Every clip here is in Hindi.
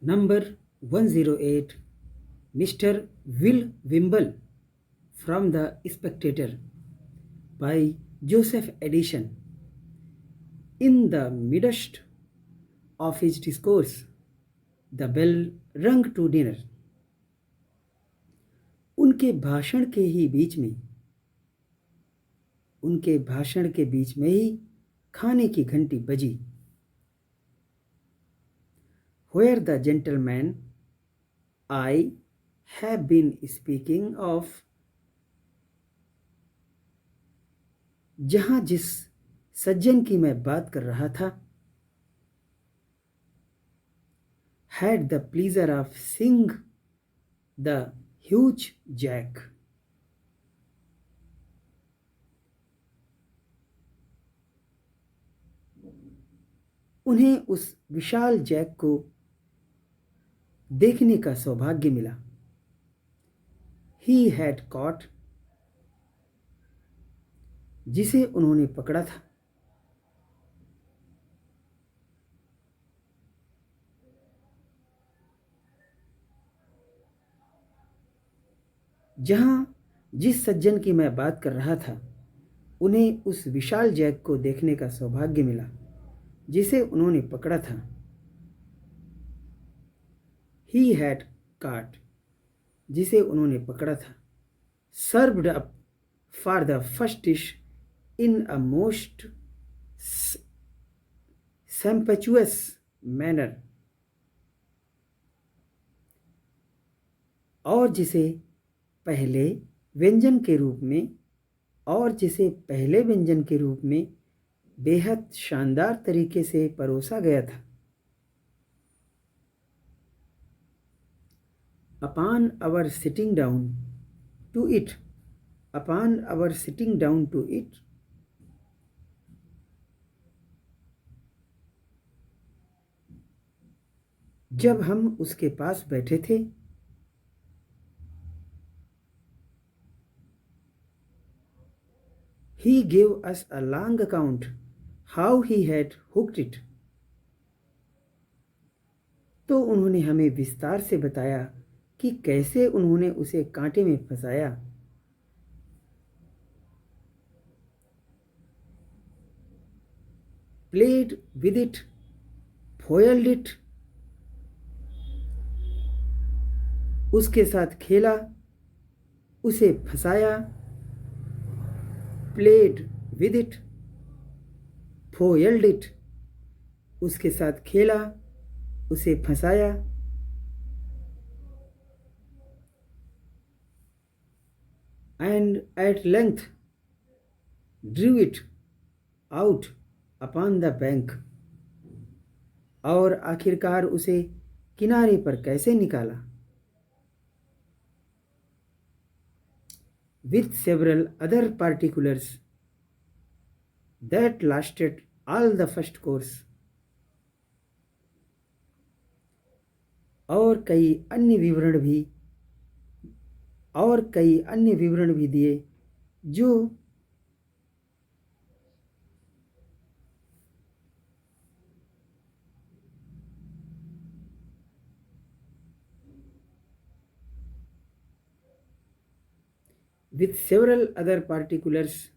Number 108, Mr. Will Wimble from The Spectator by Joseph Addison. In the midst of his discourse, the bell rung to dinner. उनके भाषण के बीच में ही खाने की घंटी बजी. Where the gentleman I have been speaking of, जहां जिस सज्जन की मैं बात कर रहा था, had the pleasure of seeing the huge jack. उन्हें उस विशाल जैक को देखने का सौभाग्य मिला. He had caught, जिसे उन्होंने पकड़ा था. जहां जिस सज्जन की मैं बात कर रहा था, उन्हें उस विशाल जैक को देखने का सौभाग्य मिला, जिसे उन्होंने पकड़ा था. He had caught, जिसे उन्होंने पकड़ा था. Served up for the first dish in a most sumptuous manner, और जिसे पहले व्यंजन के रूप में बेहद शानदार तरीके से परोसा गया था. Upon our sitting down to it, जब हम उसके पास बैठे थे, he gave us a long account how he had hooked it. तो उन्होंने हमें विस्तार से बताया कि कैसे उन्होंने उसे कांटे में फंसाया. Played with it, foiled it, उसके साथ खेला, उसे फंसाया. Played with it, foiled it, उसके साथ खेला, उसे फंसाया. And at length drew it out upon the bank, और आखिरकार उसे किनारे पर कैसे निकाला. With several other particulars that lasted all the first course, और कई अन्य विवरण भी दिए जो with several other particulars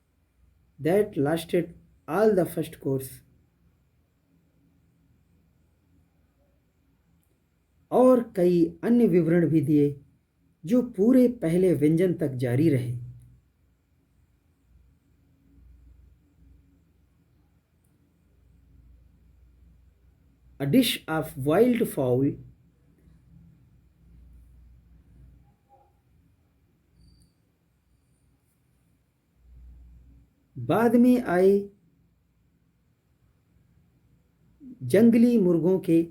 that lasted all the first course, और कई अन्य विवरण भी दिए जो पूरे पहले व्यंजन तक जारी रहे. A dish of wild fowl, बाद में आए जंगली मुर्गों के.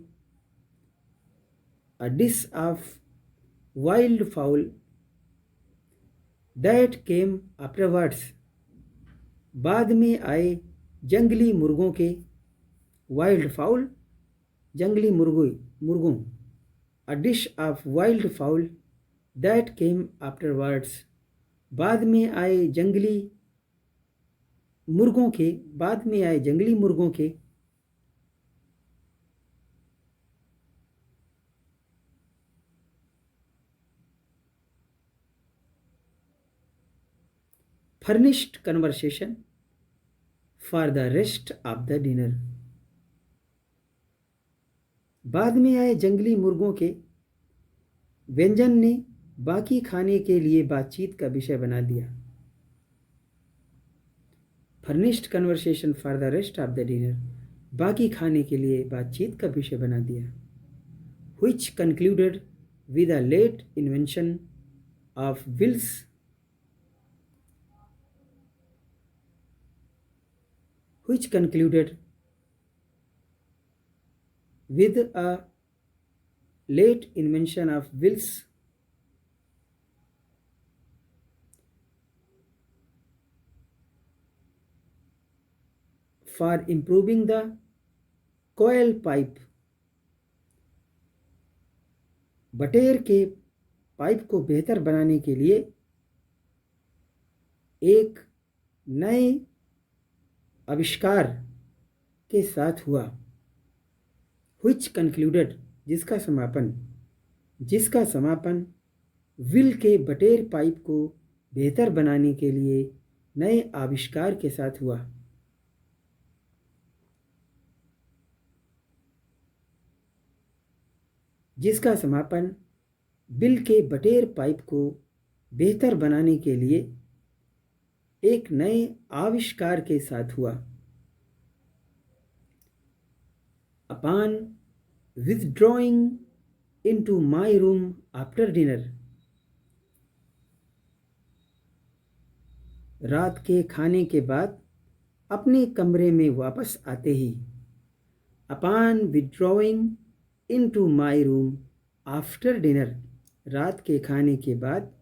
A dish of wild fowl that came afterwards, बाद में आए जंगली मुर्गों के. Wild fowl, जंगली मुर्गों. A dish of wild fowl that came afterwards, बाद में आए जंगली मुर्गों के. Furnished conversation for the rest of the dinner. बाद में आए जंगली मुर्गों के व्यंजन ने बाकी खाने के लिए बातचीत का विषय बना दिया। Furnished conversation for the rest of the dinner, बाकी खाने के लिए बातचीत का विषय बना दिया। which concluded with a late invention of Will's which concluded with a late invention of Will's for improving the coil pipe। बटेर के पाइप को बेहतर बनाने के लिए एक नए आविष्कार के साथ हुआ। which concluded, जिसका समापन विल के बटेर पाइप को बेहतर बनाने के लिए नए आविष्कार के साथ हुआ। जिसका समापन बिल के बटेर पाइप को बेहतर बनाने के लिए एक नए आविष्कार के साथ हुआ। Upon withdrawing into my room after dinner, रात के खाने के बाद अपने कमरे में वापस आते ही। Upon withdrawing into my room after dinner, रात के खाने के बाद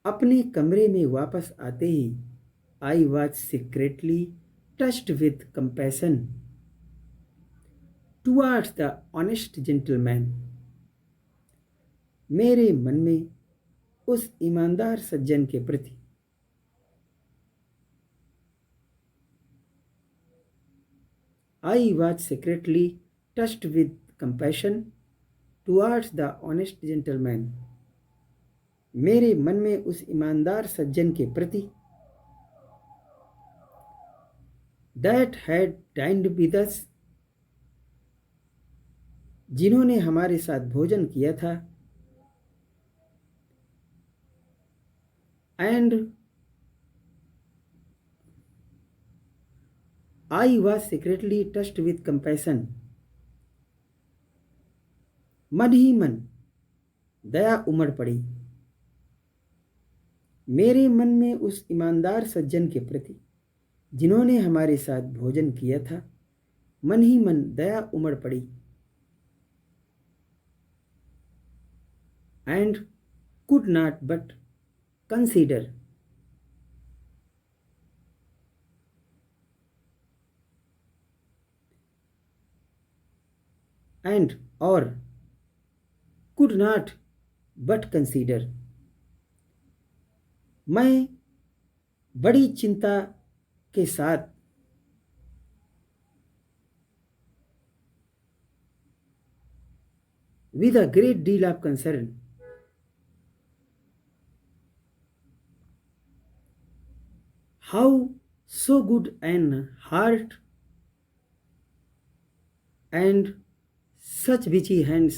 अपने कमरे में वापस आते ही I was secretly touched with compassion towards the honest gentleman। मेरे मन में उस ईमानदार सज्जन के प्रति I was secretly touched with compassion towards the honest gentleman। मेरे मन में उस ईमानदार सज्जन के प्रति that had dined with us, जिन्होंने हमारे साथ भोजन किया था। and I was secretly touched with compassion, मन ही मन दया उमड़ पड़ी मेरे मन में उस ईमानदार सज्जन के प्रति जिन्होंने हमारे साथ भोजन किया था। मन ही मन दया उमड़ पड़ी। and could not but consider, and or could not but consider, मैं बड़ी चिंता के साथ with a great deal of concern, how so good an heart and such witty hands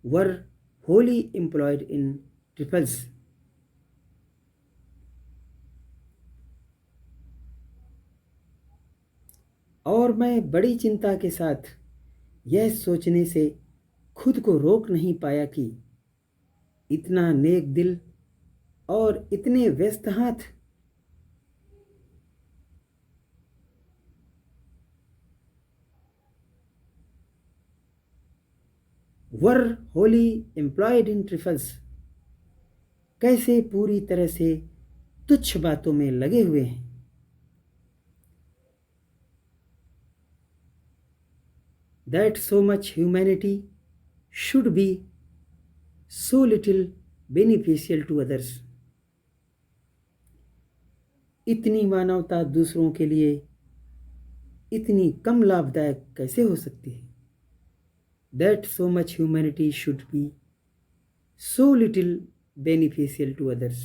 were wholly employed in trifles। और मैं बड़ी चिंता के साथ यह सोचने से खुद को रोक नहीं पाया कि इतना नेक दिल और इतने व्यस्त हाथ वर होली एम्प्लॉयड इन ट्रिफल्स, कैसे पूरी तरह से तुच्छ बातों में लगे हुए हैं। That so much humanity should be so little beneficial to others, इतनी मानवता दूसरों के लिए इतनी कम लाभदायक कैसे हो सकती है। That so much humanity should be so little beneficial to others।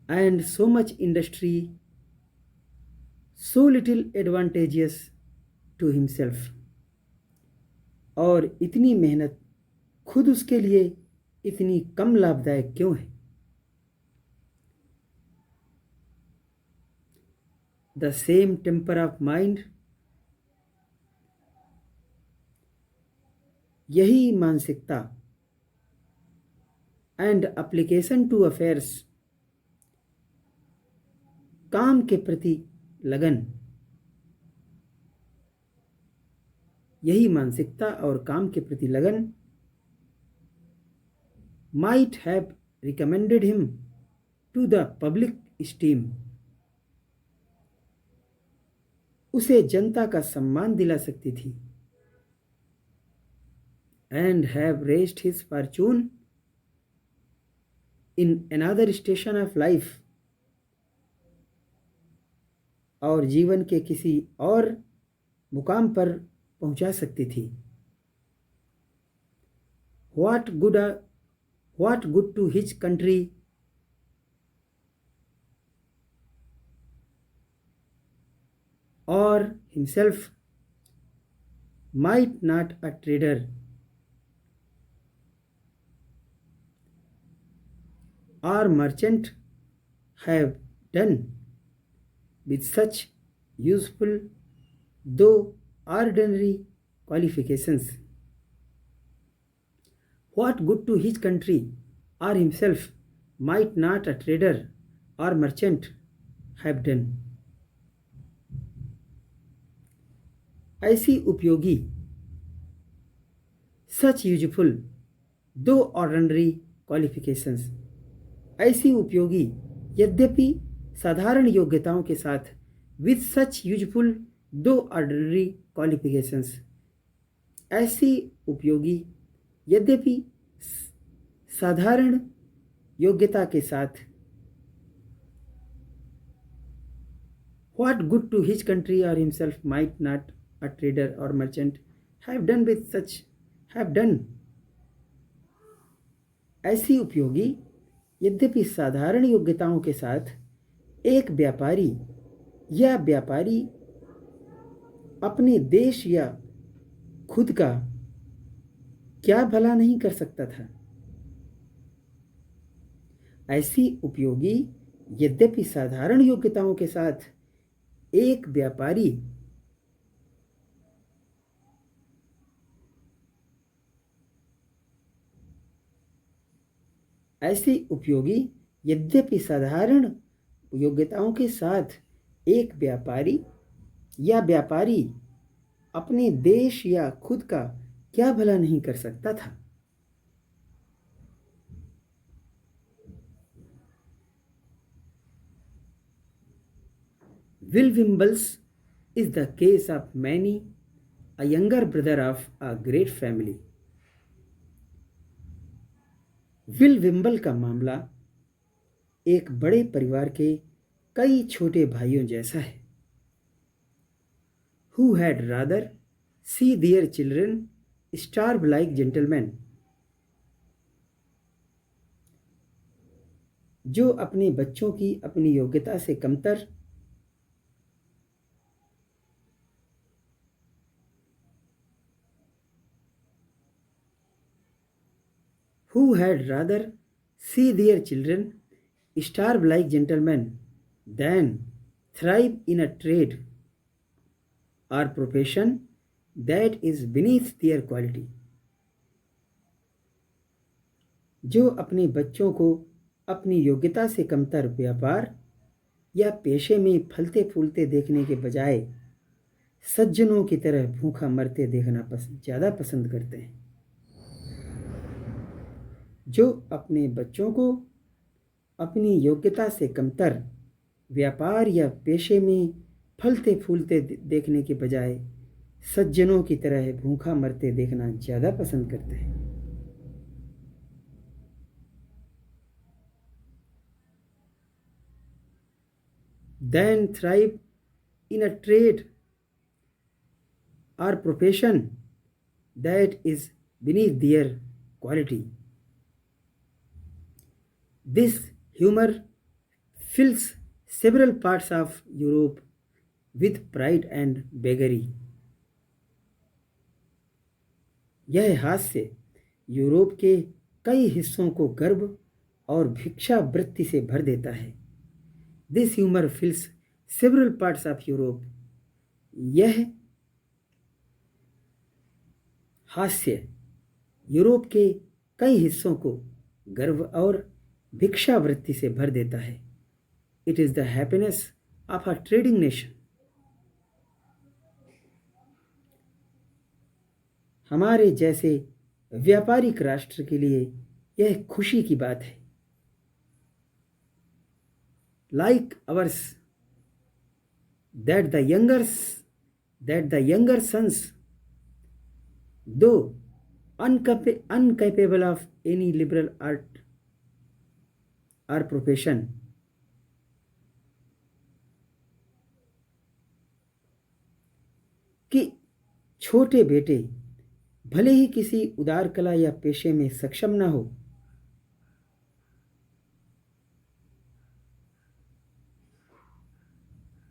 and so much industry, so little advantageous to himself. और इतनी मेहनत खुद उसके लिए इतनी कम लाभदायक क्यों है? The same temper of mind, यही मानसिकता, and application to affairs, काम के प्रति लगन, यही मानसिकता और काम के प्रति लगन might have recommended him to the public esteem, उसे जनता का सम्मान दिला सकती थी, and have raised his fortune in another station of life, और जीवन के किसी और मुकाम पर पहुंचा सकती थी. What good to his country or himself might not a trader or merchant have done with such useful though ordinary qualifications. What good to his country or himself might not a trader or merchant have done. ऐसी उपयोगी, such useful though ordinary qualifications, ऐसी उपयोगी यद्यपि साधारण योग्यताओं के साथ, with such useful though ordinary qualifications, ऐसी उपयोगी यद्यपि साधारण योग्यता के साथ. What good to his country or himself might not a trader or merchant have done with such have done. ऐसी उपयोगी यद्यपि साधारण योग्यताओं के साथ एक व्यापारी या व्यापारी अपने देश या खुद का क्या भला नहीं कर सकता था. ऐसी उपयोगी यद्यपि साधारण योग्यताओं के साथ एक व्यापारी ऐसी उपयोगी यद्यपि साधारण योग्यताओं के साथ एक व्यापारी या व्यापारी अपने देश या खुद का क्या भला नहीं कर सकता था. Will Wimbles is the case of Manny, a younger brother of a great family. विल विम्बल का मामला एक बड़े परिवार के कई छोटे भाइयों जैसा है. Who had rather see their children starve like gentlemen, जो अपने बच्चों की अपनी योग्यता से कमतर who had rather see their children starve like gentlemen than thrive in a trade or profession that is beneath their quality, जो अपने बच्चों को अपनी योग्यता से कमतर व्यापार या पेशे में फलते फूलते देखने के बजाय सज्जनों की तरह भूखा मरते देखना ज़्यादा पसंद करते हैं. जो अपने बच्चों को अपनी योग्यता से कमतर व्यापार या पेशे में फलते फूलते देखने के बजाय सज्जनों की तरह भूखा मरते देखना ज़्यादा पसंद करते हैं. Then thrive in a trade or profession that is beneath their quality. This humor fills several parts of Europe with pride and beggary. यह हास्य यूरोप के कई हिस्सों को गर्व और भिक्षावृत्ति से भर देता है। This humour fills several parts of Europe. यह हास्य यूरोप के कई हिस्सों को गर्व और भिक्षावृत्ति से भर देता है। It is the happiness of a trading nation. हमारे जैसे व्यापारिक राष्ट्र के लिए यह खुशी की बात है। Like ours that the younger sons though uncapable of any liberal art or profession, कि छोटे बेटे भले ही किसी उदार कला या पेशे में सक्षम ना हो,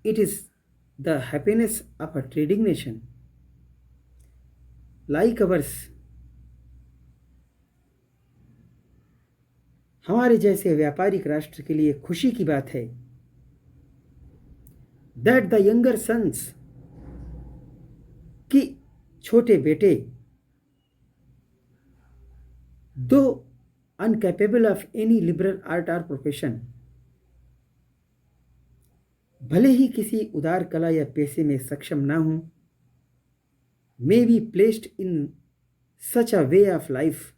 it is the happiness of a trading nation like ours। हमारे जैसे व्यापारिक राष्ट्र के लिए खुशी की बात है। दैट द यंगर सन्स, कि छोटे बेटे दो अनकैपेबल ऑफ एनी लिबरल आर्ट और प्रोफेशन, भले ही किसी उदार कला या पेशे में सक्षम ना हो, may be placed in such a way of life,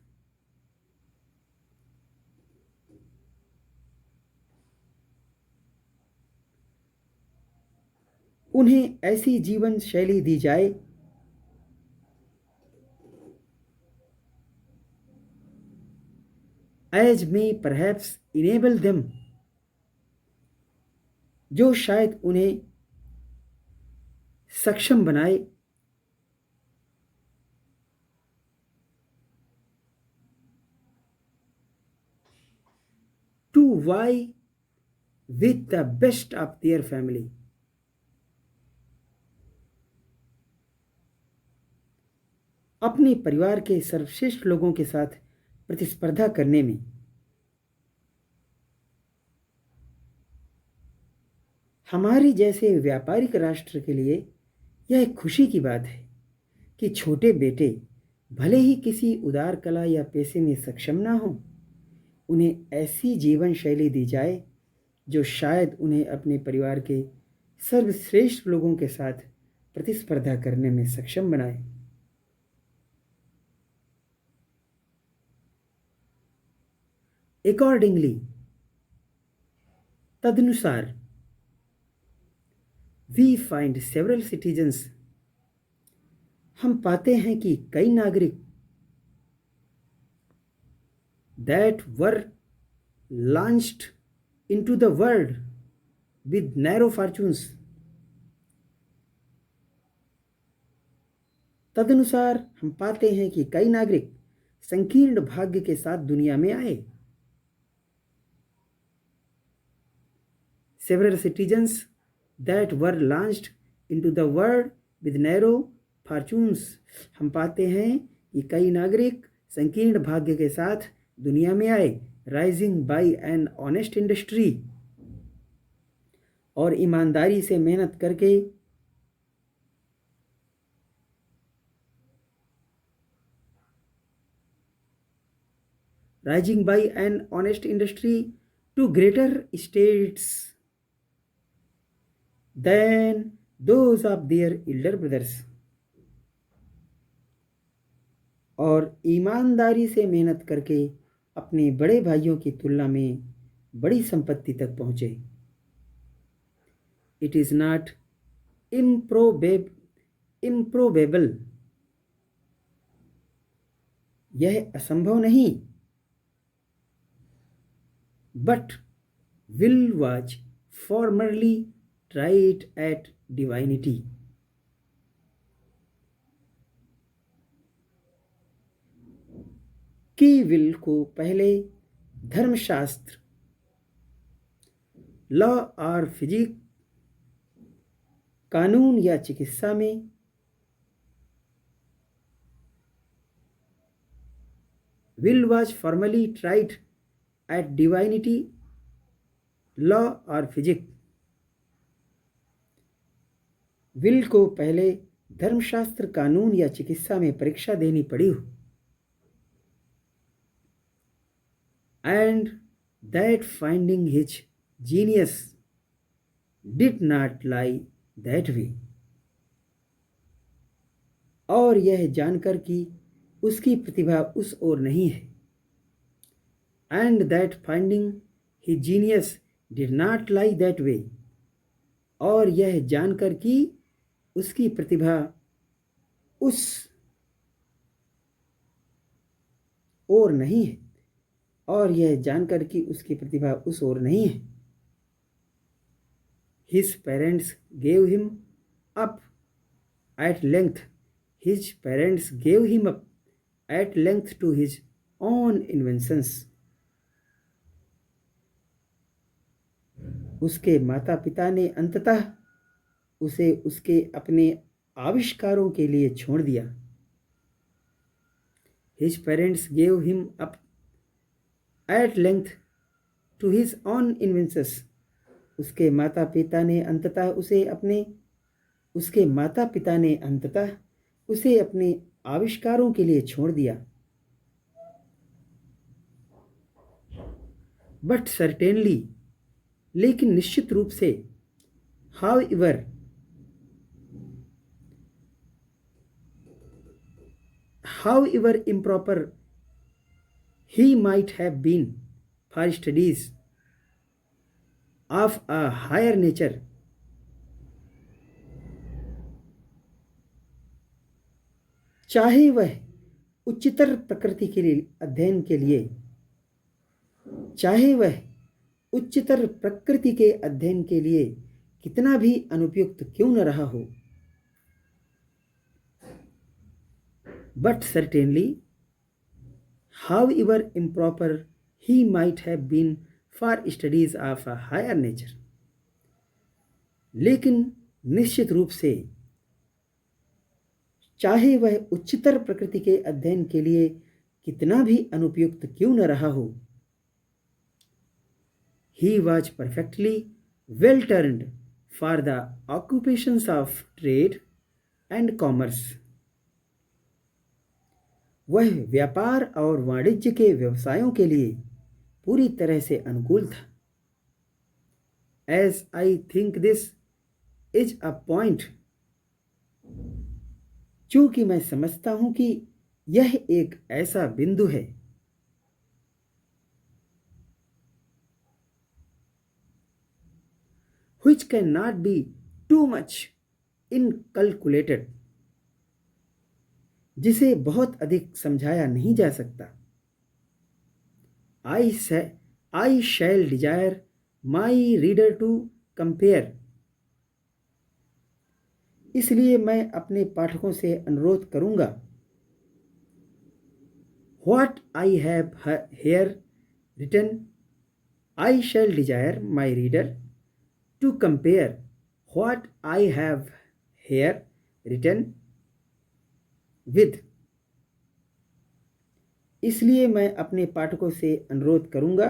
उन्हें ऐसी जीवन शैली दी जाए as may perhaps enable them, जो शायद उन्हें सक्षम बनाए to vie with the best of their family, अपने परिवार के सर्वश्रेष्ठ लोगों के साथ प्रतिस्पर्धा करने में। हमारे जैसे व्यापारिक राष्ट्र के लिए यह खुशी की बात है कि छोटे बेटे भले ही किसी उदार कला या पेशे में सक्षम ना हो, उन्हें ऐसी जीवन शैली दी जाए जो शायद उन्हें अपने परिवार के सर्वश्रेष्ठ लोगों के साथ प्रतिस्पर्धा करने में सक्षम बनाए। Accordingly, तदनुसार, we find several citizens, हम पाते हैं कि कई नागरिक that were launched into the world with narrow fortunes, तदनुसार हम पाते हैं कि कई नागरिक संकीर्ण भाग्य के साथ दुनिया में आए। Several citizens that were launched into the world with narrow fortunes, हम पाते हैं कि कई नागरिक संकीर्ण भाग्य के साथ दुनिया में आए। Rising by an honest industry, और ईमानदारी से मेहनत करके rising by an honest industry to greater states than those of their elder brothers, और ईमानदारी से मेहनत करके अपने बड़े भाइयों की तुलना में बड़ी संपत्ति तक पहुँचे। इट इज़ नॉट इम्प्रोबेबल, यह असंभव नहीं, but will was formerly tried at divinity, की विल को पहले धर्मशास्त्र लॉ और फिजिक्स, कानून या चिकित्सा में, will was formally tried at divinity, law और फिजिक्स। विल को पहले धर्मशास्त्र, कानून या चिकित्सा में परीक्षा देनी पड़ी हो, and that finding his genius did not lie that way, और यह जानकर कि उसकी प्रतिभा उस ओर नहीं है, and that finding his genius did not lie that way, और यह जानकर कि उसकी प्रतिभा उस ओर नहीं है, और यह जानकर कि उसकी प्रतिभा उस ओर नहीं है। His parents gave him up at length. His parents gave him up at length to his own inventions. उसके माता पिता ने अंततः उसे उसके अपने आविष्कारों के लिए छोड़ दिया। His parents gave him up at length to his own inventions. उसके माता पिता ने अंततः उसे अपने आविष्कारों के लिए छोड़ दिया। बट सर्टेनली, लेकिन निश्चित रूप से, however improper he might have been for studies of a higher nature, चाहे वह उच्चतर प्रकृति के लिए अध्ययन के लिए, चाहे वह उच्चतर प्रकृति के अध्ययन के लिए कितना भी अनुपयुक्त क्यों न रहा हो, but certainly, however improper he might have been for studies of a higher nature, लेकिन निश्चित रूप से, चाहे वह उच्चतर प्रकृति के अध्ययन के लिए कितना भी अनुपयुक्त क्यों न रहा हो, he was perfectly well turned for the occupations of trade and commerce. वह व्यापार और वाणिज्य के व्यवसायों के लिए पूरी तरह से अनुकूल था। As I think this is a point, चूंकि मैं समझता हूं कि यह एक ऐसा बिंदु है which cannot be too much inculcated, जिसे बहुत अधिक समझाया नहीं जा सकता। I shall desire my reader to compare, इसलिए मैं अपने पाठकों से अनुरोध करूंगा, what I have here written, I shall desire my reader to compare what I have here written with, इसलिए मैं अपने पाठकों से अनुरोध करूंगा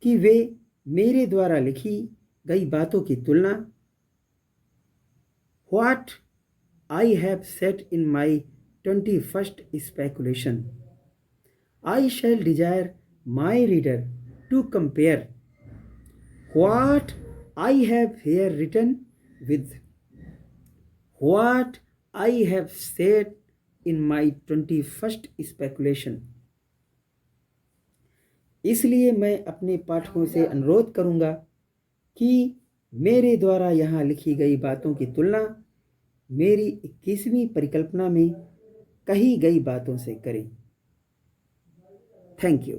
कि वे मेरे द्वारा लिखी गई बातों की तुलना what I have said in my 21st speculation, I shall desire my reader to compare what I have here written with what I have said in my 21st speculation, इसलिए मैं अपने पाठकों से अनुरोध करूंगा कि मेरे द्वारा यहाँ लिखी गई बातों की तुलना मेरी 21वीं परिकल्पना में कही गई बातों से करें। Thank you.